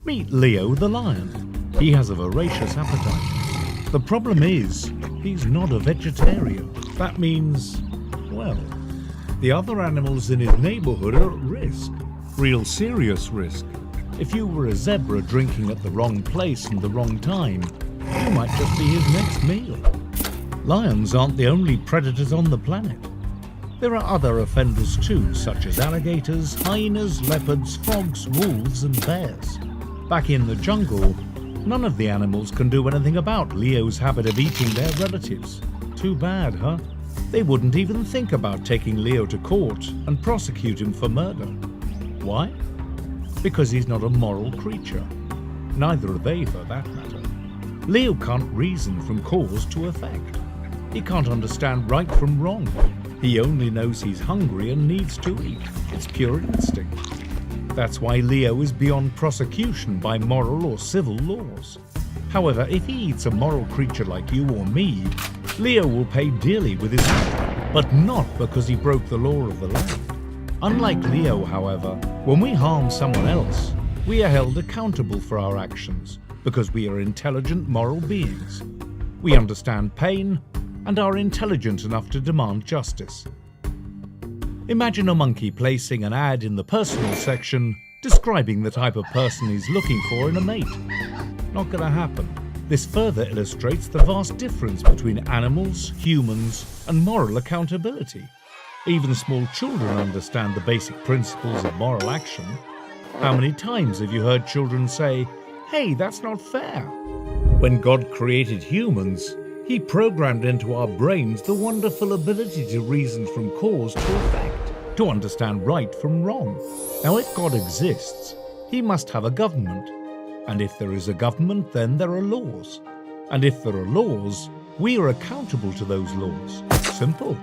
Meet Leo the lion. He has a voracious appetite. The problem is, he's not a vegetarian. That means, well, the other animals in his neighborhood are at risk. Real serious risk. If you were a zebra drinking at the wrong place and the wrong time, you might just be his next meal. Lions aren't the only predators on the planet. There are other offenders too, such as alligators, hyenas, leopards, frogs, wolves and bears. Back in the jungle, none of the animals can do anything about Leo's habit of eating their relatives. Too bad, huh? They wouldn't even think about taking Leo to court and prosecute him for murder. Why? Because he's not a moral creature. Neither are they, for that matter. Leo can't reason from cause to effect. He can't understand right from wrong. He only knows he's hungry and needs to eat. It's pure instinct. That's why Leo is beyond prosecution by moral or civil laws. However, if he eats a moral creature like you or me, Leo will pay dearly with his life, but not because he broke the law of the land. Unlike Leo, however, when we harm someone else, we are held accountable for our actions because we are intelligent moral beings. We understand pain and are intelligent enough to demand justice. Imagine a monkey placing an ad in the personal section describing the type of person he's looking for in a mate. Not gonna happen. This further illustrates the vast difference between animals, humans, and moral accountability. Even small children understand the basic principles of moral action. How many times have you heard children say, "Hey, that's not fair"? When God created humans, He programmed into our brains the wonderful ability to reason from cause to effect, to understand right from wrong. Now, if God exists, He must have a government. And if there is a government, then there are laws. And if there are laws, we are accountable to those laws. Simple.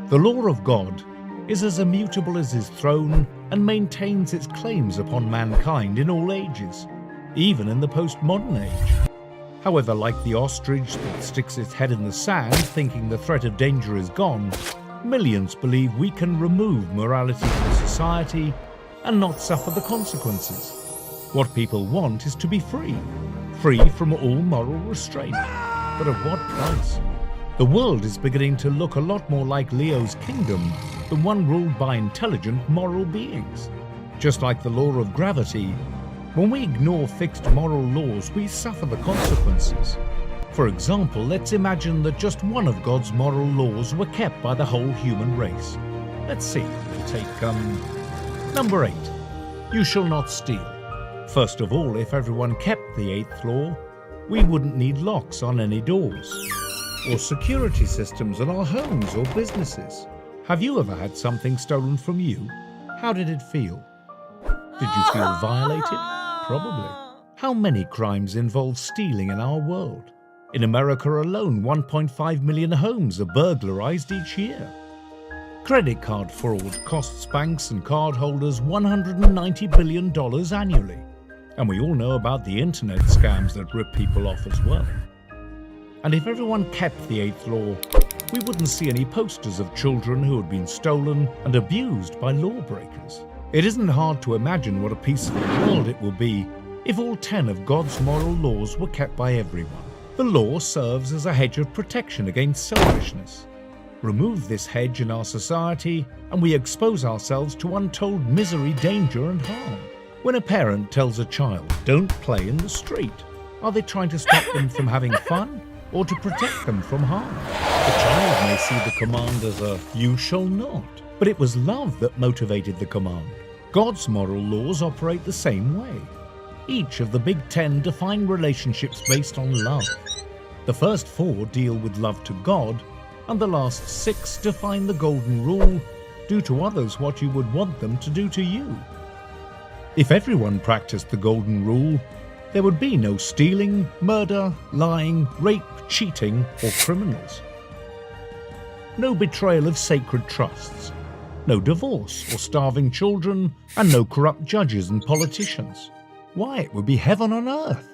The law of God is as immutable as His throne and maintains its claims upon mankind in all ages, even in the postmodern age. However, like the ostrich that sticks its head in the sand thinking the threat of danger is gone, millions believe we can remove morality from society and not suffer the consequences. What people want is to be free, free from all moral restraint. But at what price? The world is beginning to look a lot more like Leo's kingdom than one ruled by intelligent moral beings. Just like the law of gravity, when we ignore fixed moral laws, we suffer the consequences. For example, let's imagine that just one of God's moral laws were kept by the whole human race. Let's see, take number 8. You shall not steal. First of all, if everyone kept the 8th law, we wouldn't need locks on any doors, or security systems on our homes or businesses. Have you ever had something stolen from you? How did it feel? Did you feel violated? Probably. How many crimes involve stealing in our world? In America alone, 1.5 million homes are burglarized each year. Credit card fraud costs banks and cardholders $190 billion annually. And we all know about the internet scams that rip people off as well. And if everyone kept the 8th law, we wouldn't see any posters of children who had been stolen and abused by lawbreakers. It isn't hard to imagine what a peaceful world it will be if all 10 of God's moral laws were kept by everyone. The law serves as a hedge of protection against selfishness. Remove this hedge in our society and we expose ourselves to untold misery, danger and harm. When a parent tells a child, "Don't play in the street," are they trying to stop them from having fun or to protect them from harm? The child may see the command as a "you shall not," but it was love that motivated the command. God's moral laws operate the same way. Each of the big 10 define relationships based on love. The first 4 deal with love to God, and the last 6 define the golden rule: do to others what you would want them to do to you. If everyone practiced the golden rule, there would be no stealing, murder, lying, rape, cheating, or criminals. No betrayal of sacred trusts, no divorce or starving children, and no corrupt judges and politicians. Why, it would be heaven on earth.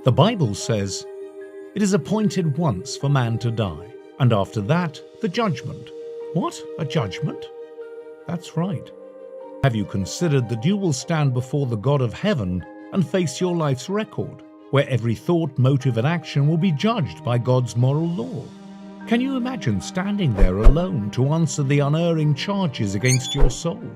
The Bible says, "It is appointed once for man to die, and after that, the judgment." What? A judgment? That's right. Have you considered that you will stand before the God of heaven and face your life's record, where every thought, motive and action will be judged by God's moral law? Can you imagine standing there alone to answer the unerring charges against your soul?